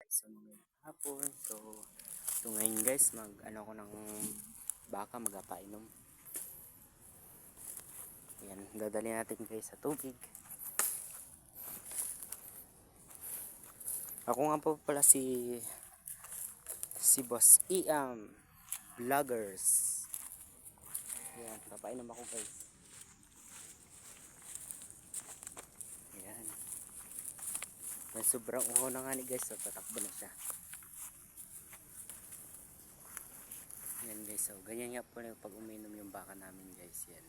So ngayong hapon, ngayon guys, ko ng baka, magpapainom. Ayan, dadali natin guys sa tubig. Ako nga po pala si Boss Iam Vloggers. Ayan, papainom ako guys. Ayan. Yan, sobrang uho na nga ni guys, so tatakbo na siya. Yan guys, so ganyan nga po na pag uminom yung baka namin guys. Yan.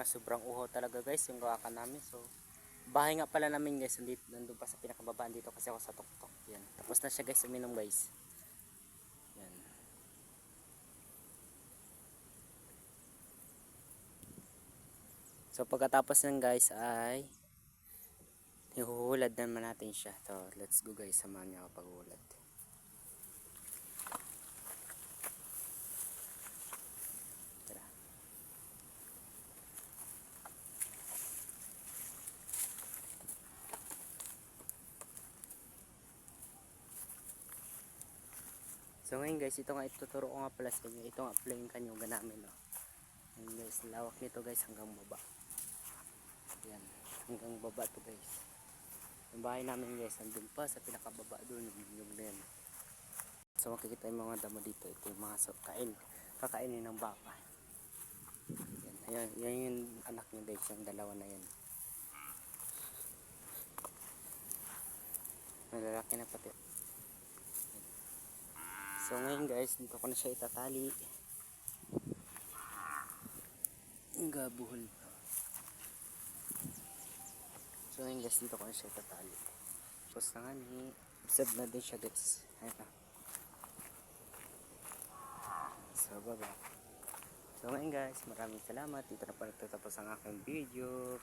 Sobrang uho talaga guys yung baka namin. So bahay nga pala namin guys, nandun pa sa pinakababaan dito kasi ako sa tuktok. Yan. Tapos na siya guys uminom guys. Yan. So pagkatapos ng guys ay ihuhulad naman natin siya. So let's go guys, samahan niyo ako paghuhulad. So ngayon guys, ito nga ituturo ko nga pala sa inyo. Ito nga pala yung kanyugan namin. No? Ngayon guys, lawak nito guys hanggang baba. Yan, hanggang baba to guys. Yung bahay namin guys, nandun pa sa pinakababa doon yung na yan. So makikita yung mga damo dito. Ito yung mga kakainin ng baka. Yan, yan yung anak niya guys, yung dalawa na yan. Malalaki na pati. So ngayon guys, dito ko na siya itatali. Gabuhol pa. So ngayon guys, dito ko na siya itatali. Tapos na nga ni, observe na din siya guys. Ayan na. So baba. So ngayon guys, maraming salamat. Dito na pa nagtatapos ang aking video.